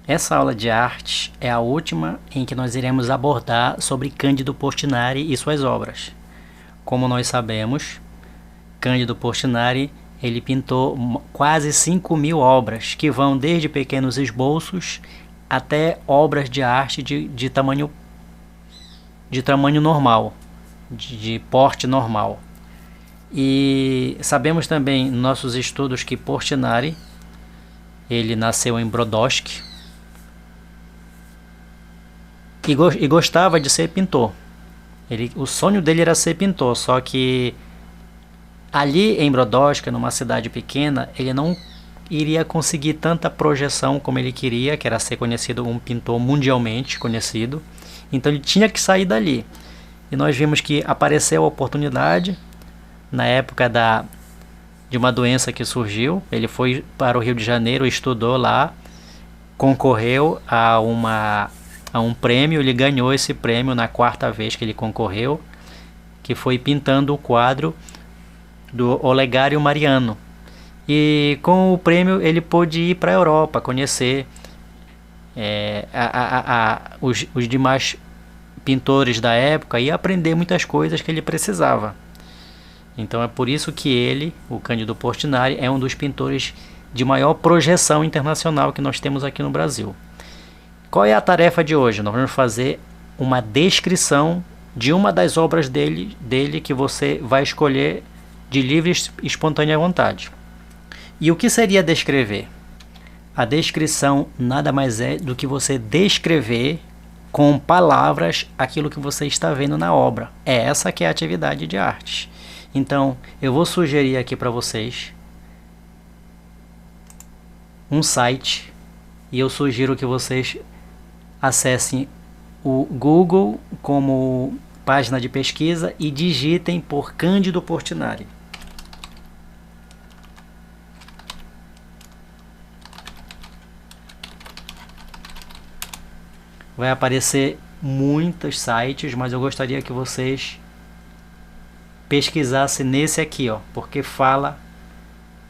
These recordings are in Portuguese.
Essa aula de artes é a última em que nós iremos abordar sobre Cândido Portinari e suas obras. Como nós sabemos, Cândido Portinari ele pintou quase 5.000 obras, que vão desde pequenos esboços até obras de arte de tamanho normal, de porte normal. E sabemos também nos nossos estudos que Portinari ele nasceu em Brodowski e gostava de ser pintor. O sonho dele era ser pintor, só que ali em Brodowski, numa cidade pequena, ele não iria conseguir tanta projeção como ele queria, que era ser conhecido, um pintor mundialmente conhecido. Então ele tinha que sair dali. E nós vimos que apareceu a oportunidade na época de uma doença que surgiu. Ele foi para o Rio de Janeiro, estudou lá, concorreu a um prêmio, ele ganhou esse prêmio na 4ª vez que ele concorreu, que foi pintando o quadro do Olegário Mariano. E com o prêmio ele pôde ir para a Europa, conhecer os demais pintores da época e aprender muitas coisas que ele precisava. Então é por isso que ele, o Cândido Portinari, é um dos pintores de maior projeção internacional que nós temos aqui no Brasil. Qual é a tarefa de hoje? Nós vamos fazer uma descrição de uma das obras dele que você vai escolher de livre e espontânea vontade. E o que seria descrever? A descrição nada mais é do que você descrever com palavras aquilo que você está vendo na obra. É essa que é a atividade de artes. Então, eu vou sugerir aqui para vocês um site e eu sugiro que vocês acessem o Google como página de pesquisa e digitem por Cândido Portinari. Vai aparecer muitos sites, mas eu gostaria que vocês pesquisassem nesse aqui, ó, porque fala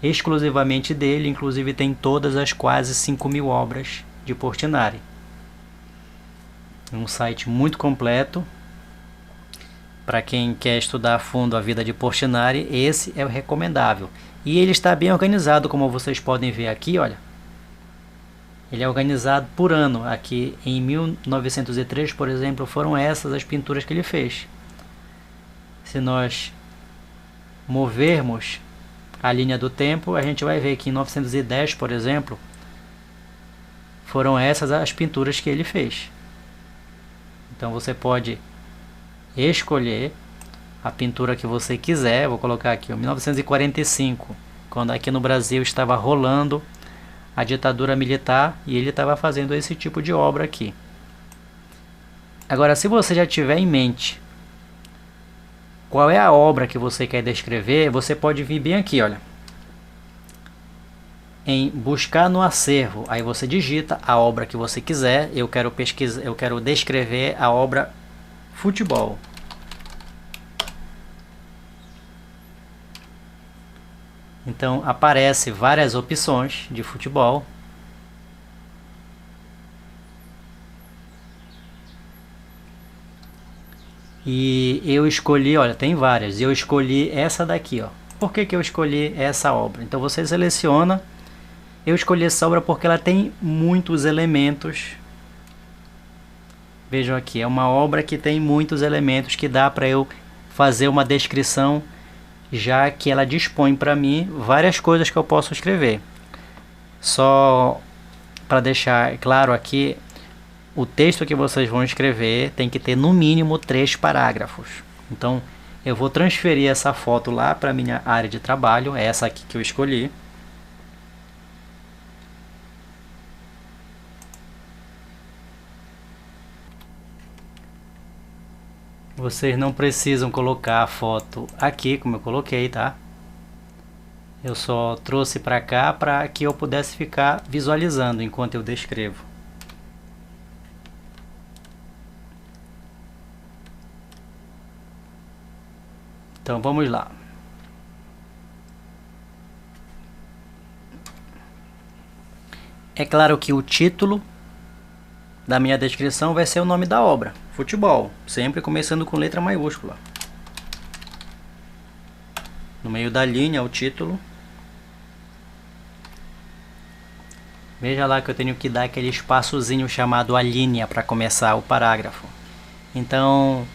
exclusivamente dele, inclusive tem todas as quase 5.000 obras de Portinari. Um site muito completo. Para quem quer estudar a fundo a vida de Portinari, esse é o recomendável. E ele está bem organizado, como vocês podem ver aqui, olha. Ele é organizado por ano. Aqui em 1903, por exemplo, foram essas as pinturas que ele fez. Se nós movermos a linha do tempo, a gente vai ver que em 1910, por exemplo, foram essas as pinturas que ele fez. Então você pode escolher a pintura que você quiser. Vou colocar aqui, 1945, quando aqui no Brasil estava rolando a ditadura militar e ele estava fazendo esse tipo de obra aqui. Agora, se você já tiver em mente qual é a obra que você quer descrever, você pode vir bem aqui, olha, em buscar no acervo. Aí você digita a obra que você quiser. Eu quero descrever a obra futebol. Então aparece várias opções de futebol. E eu escolhi, olha, tem várias. Eu escolhi essa daqui, ó. Por que eu escolhi essa obra? Então você seleciona. Eu escolhi essa obra porque ela tem muitos elementos. Vejam aqui, é uma obra que tem muitos elementos que dá para eu fazer uma descrição, já que ela dispõe para mim várias coisas que eu posso escrever. Só para deixar claro aqui, o texto que vocês vão escrever tem que ter no mínimo 3 parágrafos. Então eu vou transferir essa foto lá para minha área de trabalho, é essa aqui que eu escolhi. Vocês não precisam colocar a foto aqui como eu coloquei, tá? Eu só trouxe para cá para que eu pudesse ficar visualizando enquanto eu descrevo. Então vamos lá. É claro que o título da minha descrição vai ser o nome da obra, futebol, sempre começando com letra maiúscula. No meio da linha, o título. Veja lá que eu tenho que dar aquele espaçozinho chamado a linha para começar o parágrafo. Então,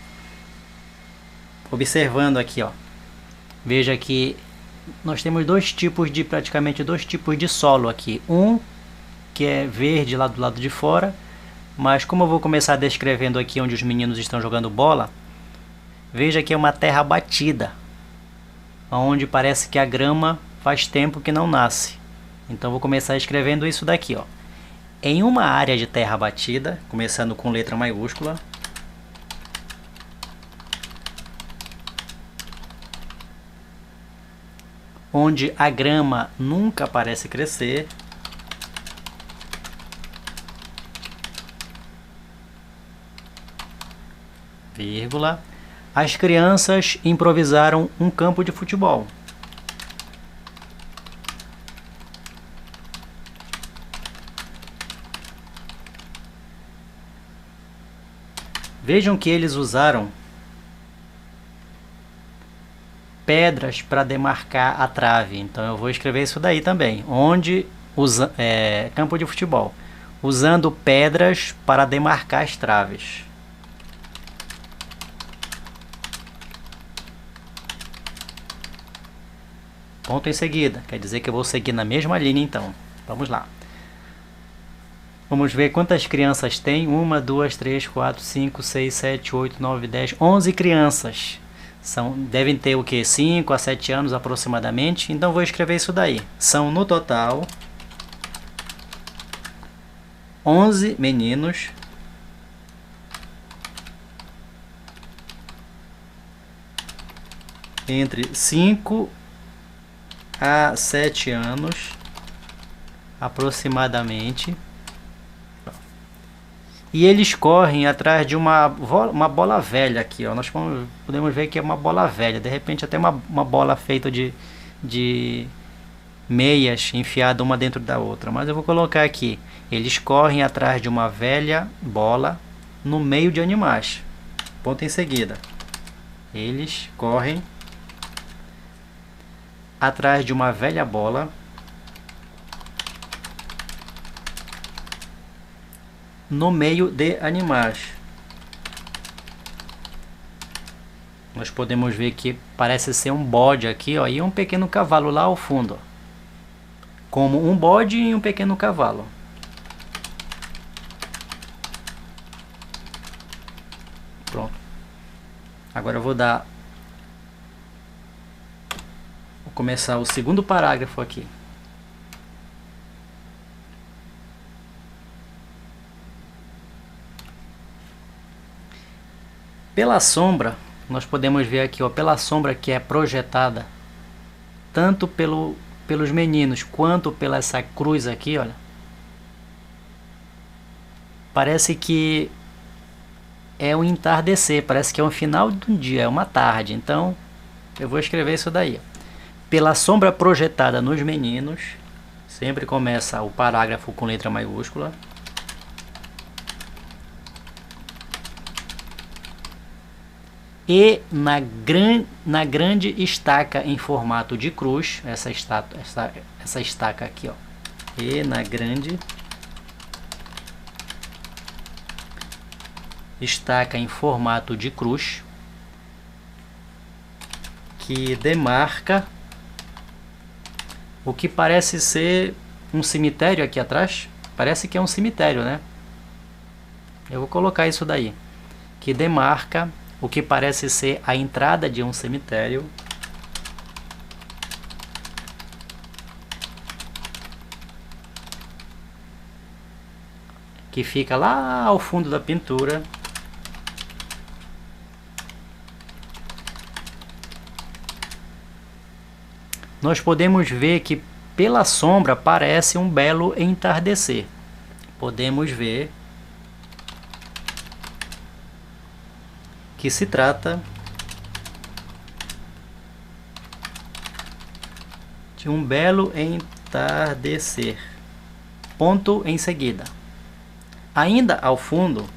observando aqui, ó, veja que nós temos praticamente dois tipos de solo aqui. Um que é verde lá do lado de fora, mas como eu vou começar descrevendo aqui onde os meninos estão jogando bola, veja que é uma terra batida, onde parece que a grama faz tempo que não nasce. Então vou começar escrevendo isso daqui, ó. Em uma área de terra batida, começando com letra maiúscula, onde a grama nunca parece crescer, vírgula, as crianças improvisaram um campo de futebol. Vejam que eles usaram pedras para demarcar a trave. Então eu vou escrever isso daí também. Onde campo de futebol, usando pedras para demarcar as traves. Ponto em seguida. Quer dizer que eu vou seguir na mesma linha então. Vamos lá. Vamos ver quantas crianças tem. 1, 2, 3, 4, 5, 6, 7, 8, 9, 10, 11 crianças. Devem ter o que? 5 a 7 anos aproximadamente. Então vou escrever isso daí. São no total 11 meninos entre 5 a 7 anos aproximadamente. E eles correm atrás de uma bola velha aqui, ó. Nós podemos ver que é uma bola velha, de repente até uma bola feita de meias enfiada uma dentro da outra. Mas eu vou colocar aqui, eles correm atrás de uma velha bola no meio de animais. Ponto em seguida. Eles correm atrás de uma velha bola no meio de animais. Nós podemos ver que parece ser um bode aqui, ó, e um pequeno cavalo lá ao fundo, ó. Como um bode e um pequeno cavalo. Pronto. Agora eu vou começar o segundo parágrafo aqui. Pela sombra, nós podemos ver aqui, ó, pela sombra que é projetada, tanto pelos meninos quanto pela essa cruz aqui, olha. Parece que é um entardecer, parece que é um final de um dia, é uma tarde. Então, eu vou escrever isso daí. Pela sombra projetada nos meninos, sempre começa o parágrafo com letra maiúscula. E na grande estaca em formato de cruz, essa estaca aqui, ó. E na grande estaca em formato de cruz, que demarca o que parece ser um cemitério aqui atrás. Parece que é um cemitério, né? Eu vou colocar isso daí, que demarca o que parece ser a entrada de um cemitério. Que fica lá ao fundo da pintura. Nós podemos ver que pela sombra parece um belo entardecer. Podemos ver que se trata de um belo entardecer. Ponto em seguida. Ainda ao fundo,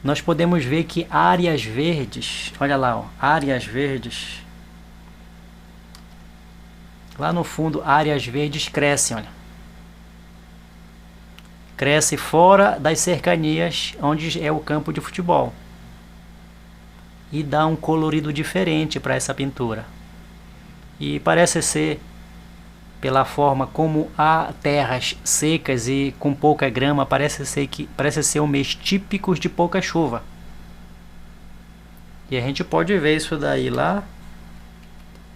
nós podemos ver que áreas verdes, olha lá, ó, áreas verdes, lá no fundo, áreas verdes crescem, olha. Cresce fora das cercanias onde é o campo de futebol. E dá um colorido diferente para essa pintura. E parece ser, pela forma como há terras secas e com pouca grama, parece ser um mês típico de pouca chuva. E a gente pode ver isso daí lá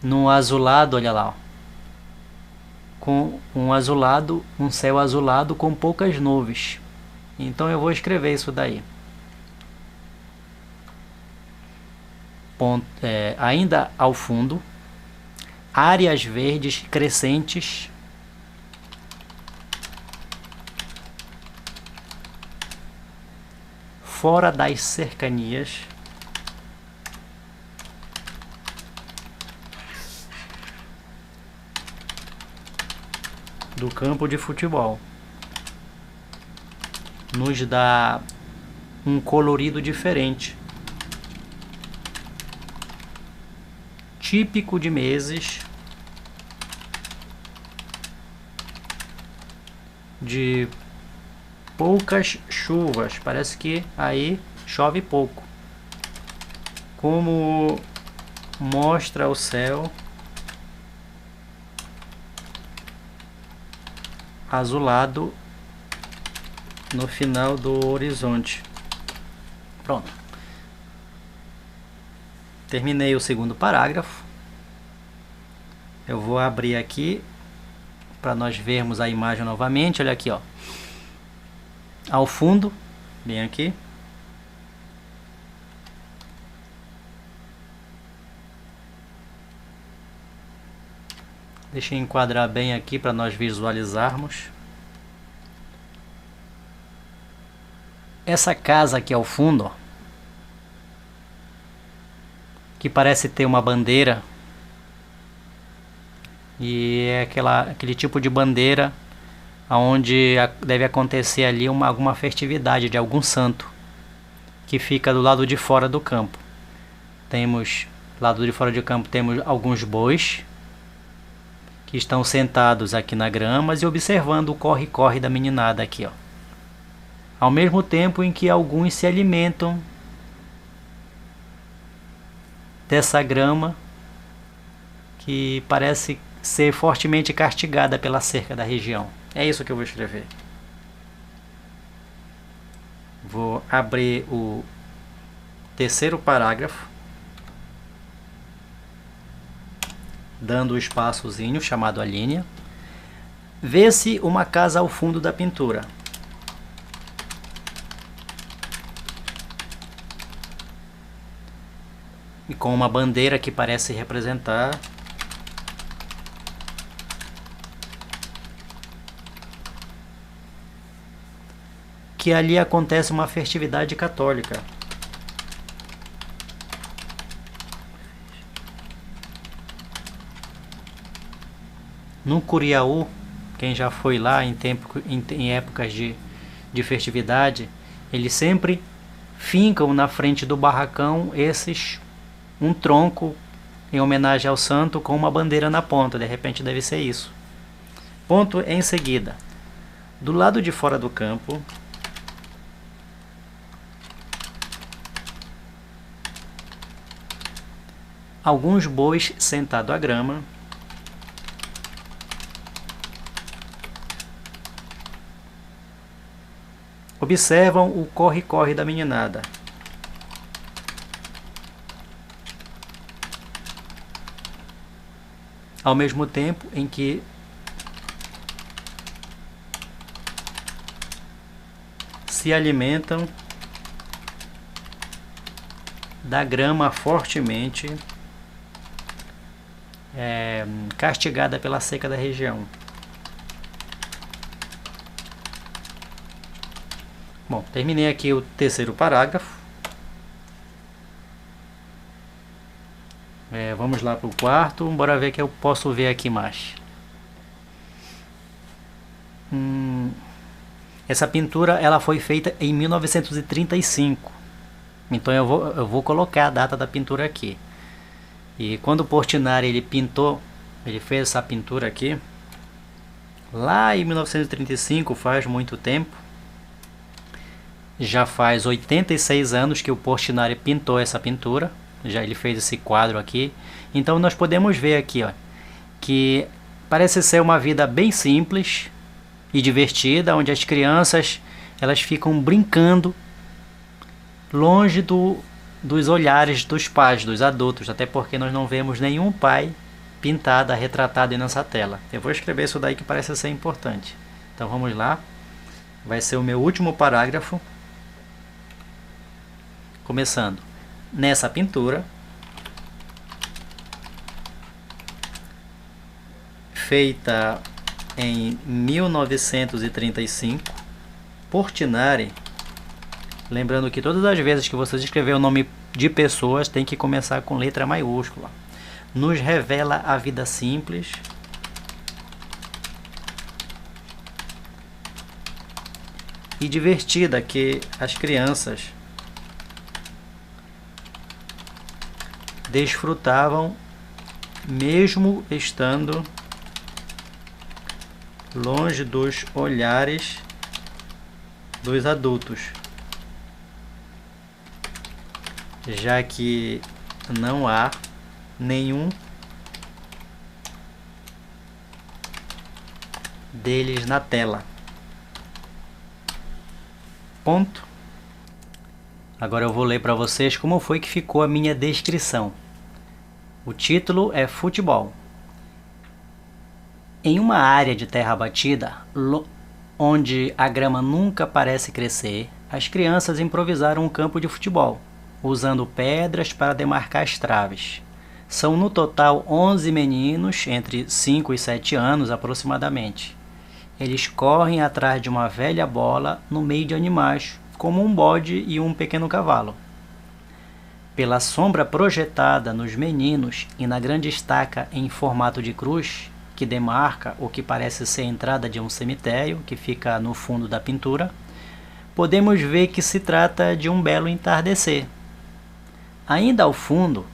no azulado, olha lá, ó. Com um céu azulado com poucas nuvens. Então eu vou escrever isso daí. Ainda ao fundo, áreas verdes crescentes, fora das cercanias, do campo de futebol. Nos dá um colorido diferente, típico de meses de poucas chuvas. Parece que aí chove pouco, como mostra o céu azulado no final do horizonte. Pronto. Terminei o segundo parágrafo. Eu vou abrir aqui para nós vermos a imagem novamente. Olha aqui, ó. Ao fundo, bem aqui. Deixa eu enquadrar bem aqui para nós visualizarmos. Essa casa aqui ao fundo, ó, que parece ter uma bandeira, e é aquele tipo de bandeira onde deve acontecer ali alguma festividade de algum santo, que fica do lado de fora do campo. Do lado de fora do campo temos alguns bois que estão sentados aqui na grama e observando o corre-corre da meninada aqui, ó. Ao mesmo tempo em que alguns se alimentam dessa grama que parece ser fortemente castigada pela cerca da região. É isso que eu vou escrever. Vou abrir o terceiro parágrafo, dando o espaçozinho chamado a linha. Vê-se uma casa ao fundo da pintura. E com uma bandeira que parece representar que ali acontece uma festividade católica. No Curiaú, quem já foi lá em épocas de festividade, eles sempre fincam na frente do barracão um tronco em homenagem ao santo com uma bandeira na ponta. De repente deve ser isso. Ponto em seguida. Do lado de fora do campo, alguns bois sentados à grama, observam o corre-corre da meninada. Ao mesmo tempo em que se alimentam da grama fortemente castigada pela seca da região. Bom, terminei aqui o terceiro parágrafo. Vamos lá para o quarto. Bora ver que eu posso ver aqui mais. Essa pintura ela foi feita em 1935. Então eu vou colocar a data da pintura aqui. E quando o Portinari ele pintou, ele fez essa pintura aqui, lá em 1935, faz muito tempo. Já faz 86 anos que o Portinari pintou essa pintura. Já ele fez esse quadro aqui. Então nós podemos ver aqui, ó, que parece ser uma vida bem simples e divertida, onde as crianças elas ficam brincando longe dos olhares dos pais, dos adultos, até porque nós não vemos nenhum pai pintado, retratado nessa tela. Eu vou escrever isso daí que parece ser importante. Então vamos lá. Vai ser o meu último parágrafo. Começando. Nessa pintura, feita em 1935, Portinari, lembrando que todas as vezes que vocês escrever o nome de pessoas tem que começar com letra maiúscula, nos revela a vida simples e divertida que as crianças desfrutavam mesmo estando longe dos olhares dos adultos, já que não há nenhum deles na tela. Ponto. Agora eu vou ler para vocês como foi que ficou a minha descrição. O título é Futebol. Em uma área de terra batida, onde a grama nunca parece crescer, as crianças improvisaram um campo de futebol, usando pedras para demarcar as traves. São no total 11 meninos, entre 5 e 7 anos aproximadamente. Eles correm atrás de uma velha bola no meio de animais, como um bode e um pequeno cavalo. Pela sombra projetada nos meninos e na grande estaca em formato de cruz, que demarca o que parece ser a entrada de um cemitério, que fica no fundo da pintura, podemos ver que se trata de um belo entardecer. Ainda ao fundo,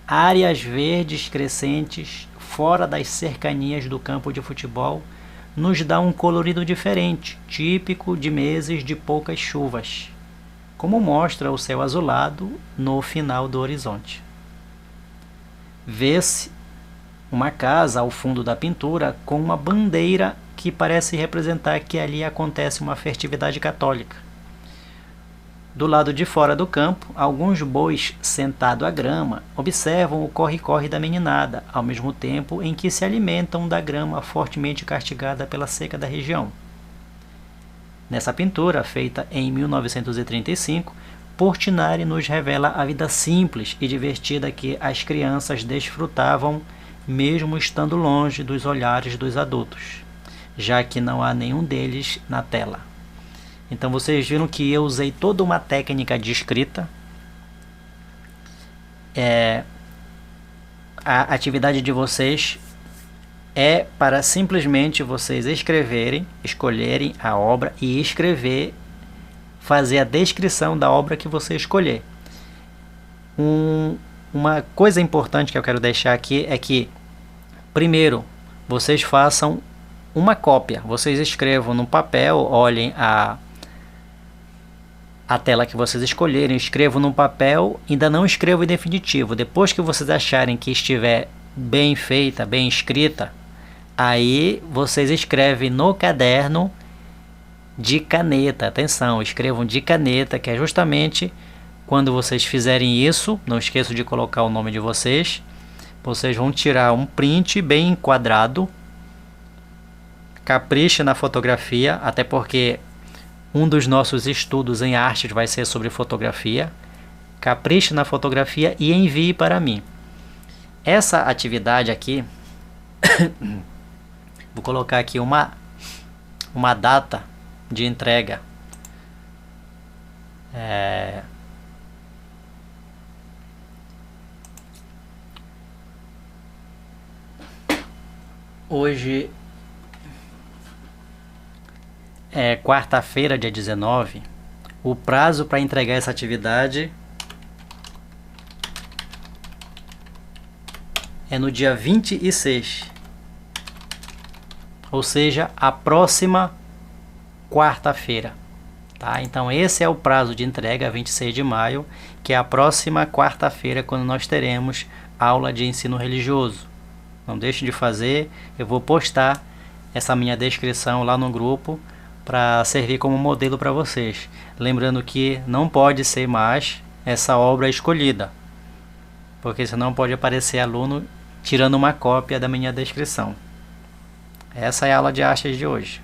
áreas verdes crescentes, fora das cercanias do campo de futebol, nos dá um colorido diferente, típico de meses de poucas chuvas, como mostra o céu azulado no final do horizonte. Vê-se uma casa ao fundo da pintura com uma bandeira que parece representar que ali acontece uma festividade católica. Do lado de fora do campo, alguns bois sentados à grama observam o corre-corre da meninada, ao mesmo tempo em que se alimentam da grama fortemente castigada pela seca da região. Nessa pintura, feita em 1935, Portinari nos revela a vida simples e divertida que as crianças desfrutavam mesmo estando longe dos olhares dos adultos, já que não há nenhum deles na tela. Então vocês viram que eu usei toda uma técnica de escrita. A atividade de vocês é para simplesmente vocês escolherem a obra e escrever, fazer a descrição da obra que você escolher. Uma coisa importante que eu quero deixar aqui é que, primeiro, vocês façam uma cópia. Vocês escrevam no papel, olhem a tela que vocês escolherem, escrevam no papel, ainda não escrevam em definitivo. Depois que vocês acharem que estiver bem feita, bem escrita, aí vocês escrevem no caderno de caneta. Atenção, escrevam de caneta, que é justamente quando vocês fizerem isso, não esqueçam de colocar o nome de vocês. Vocês vão tirar um print bem enquadrado. Capriche na fotografia, até porque um dos nossos estudos em artes vai ser sobre fotografia. Capriche na fotografia e envie para mim. Essa atividade aqui, vou colocar aqui uma data de entrega. Hoje é quarta-feira, dia 19, o prazo para entregar essa atividade é no dia 26, ou seja, a próxima quarta-feira, tá? Então esse é o prazo de entrega, 26 de maio, que é a próxima quarta-feira, quando nós teremos aula de ensino religioso. Não deixe de fazer, eu vou postar essa minha descrição lá no grupo para servir como modelo para vocês. Lembrando que não pode ser mais essa obra escolhida, porque senão pode aparecer aluno tirando uma cópia da minha descrição. Essa é a aula de artes de hoje.